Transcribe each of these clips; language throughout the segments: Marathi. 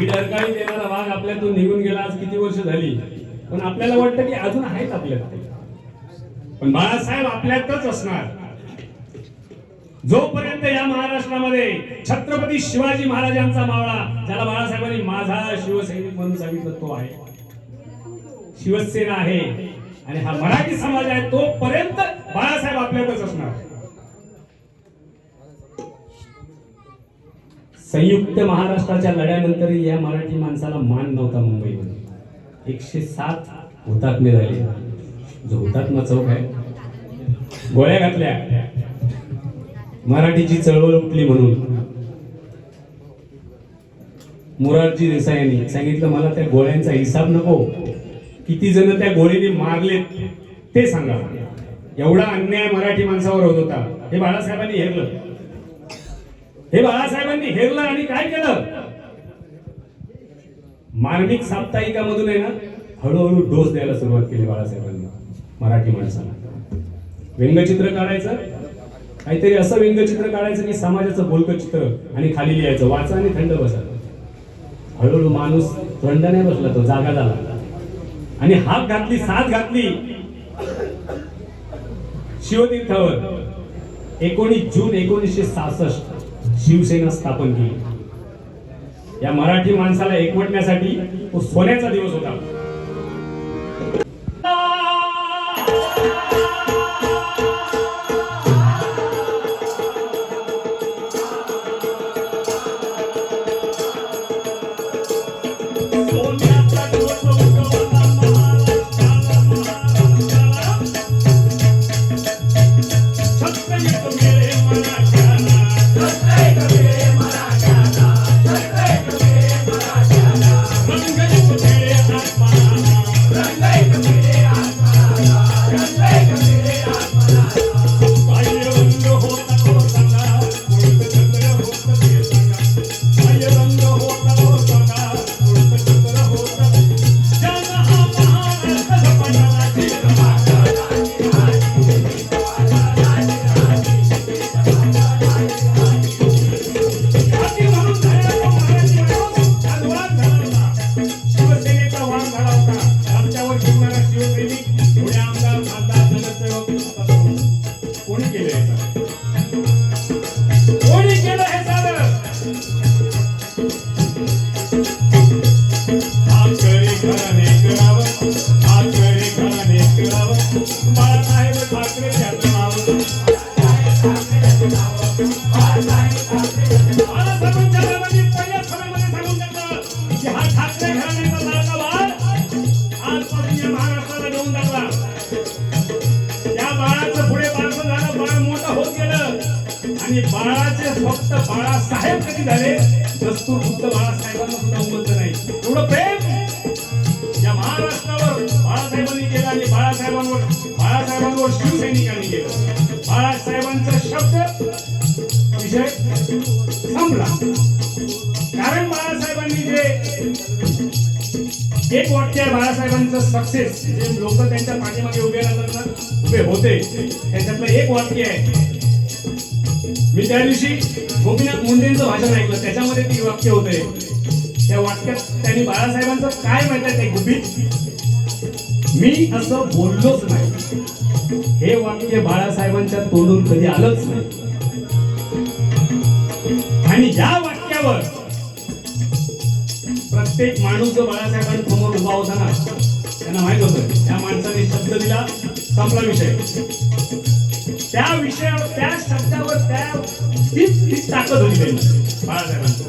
ही डरकाळी देणारा वाघ आपल्यातून निघून गेला आज किती वर्ष झाली, पण आपल्याला वाटतं की अजून आहेत आपल्यात. पण बाळासाहेब आपल्यातच असणार जोपर्यंत या महाराष्ट्रामध्ये छत्रपती शिवाजी महाराजांचा मावळा, ज्याला बाळासाहेबांनी माझा शिवसैनिक म्हणून सांगितलं, तो आहे. शिवसेना आहे आणि हा मराठी समाज आहे, तोपर्यंत बाळासाहेब आपल्यातच असणार. संयुक्त महाराष्ट्राच्या लढ्यानंतर या मराठी माणसाला मान नव्हता. मुंबईमध्ये 107 हुतात्मे झाले. जो हुतात्मा चौक आहे, गोळ्या घातल्या, मराठीची चळवळ उठली म्हणून. मोरारजी देसाई यांनी सांगितलं, मला त्या गोळ्यांचा हिसाब नको, किती जण त्या गोळीने मारलेत ते सांगा. एवढा अन्याय मराठी माणसावर होत होता. हे बाळासाहेबांनी हेरलं. हे बाळासाहेबांनी हेरलं आणि काय केलं? मार्मिक साप्ताहिकामधून आहे ना, हळूहळू डोस द्यायला सुरुवात केली बाळासाहेबांनी मराठी माणसाला. व्यंगचित्र काढायचं, काहीतरी असं व्यंगचित्र काढायचं की समाजाचं बोलकं चित्र, आणि खाली लिहायचं, वाचा आणि थंड बसा. हळूहळू माणूस थंड नाही बसला, तो जागा झाला आणि हात घातली, साथ घातली शिवतीर्थावर. 19 जून 1966 शिवसेना स्थापन केली. या मराठी माणसाला एकवटण्यासाठी तो सोन्याचा दिवस होता. बाळाचे फक्त बाळासाहेब कधी झाले, दस्तूर बुद्ध बाळासाहेबांना सुद्धा उमलतं नाही. एवढं प्रेम या महाराष्ट्रावर बाळासाहेबांनी केलं आणि बाळासाहेबांवर शिवसैनिकांनी केलं. बाळासाहेबांचा शब्द विषय संपला. कारण बाळासाहेबांनी जे एक वाक्य आहे, बाळासाहेबांचं सक्सेस, जे लोक त्यांच्या पाठीमागे उभे राहतात ना, उभे होते, त्याच्यातलं एक वाक्य आहे. मी त्या दिवशी गोपीनाथ मुंडेंचं भाषण ऐकलं, त्याच्यामध्ये ती वाक्य होते. त्या वाक्यात त्यांनी बाळासाहेबांचं काय माहिती आहे, गुपित, मी असं बोललोच नाही. हे वाक्य बाळासाहेबांच्या तोंडून कधी आलंच नाही. आणि या वाक्यावर प्रत्येक माणूस जो बाळासाहेबांसमोर उभा होता ना, त्यांना माहित होतं त्या माणसाने शब्द दिला, संपला विषय. त्या विषयावर, त्या शब्दावर, तीच ताकद होती त्यांची बाळासाहेबांची.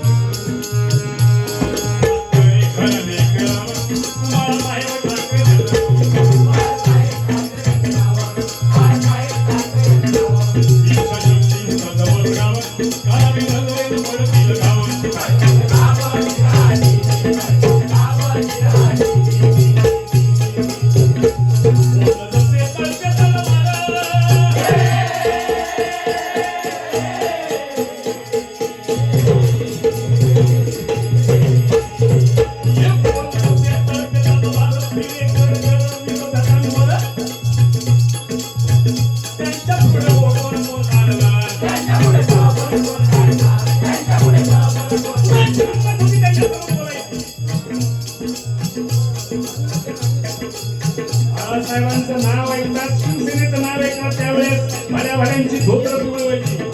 नाव ऐकतात शिवसेनेचं नाव ऐकतात त्यावेळेस भल्या भल्यांची धोत्र पिवळी व्हायची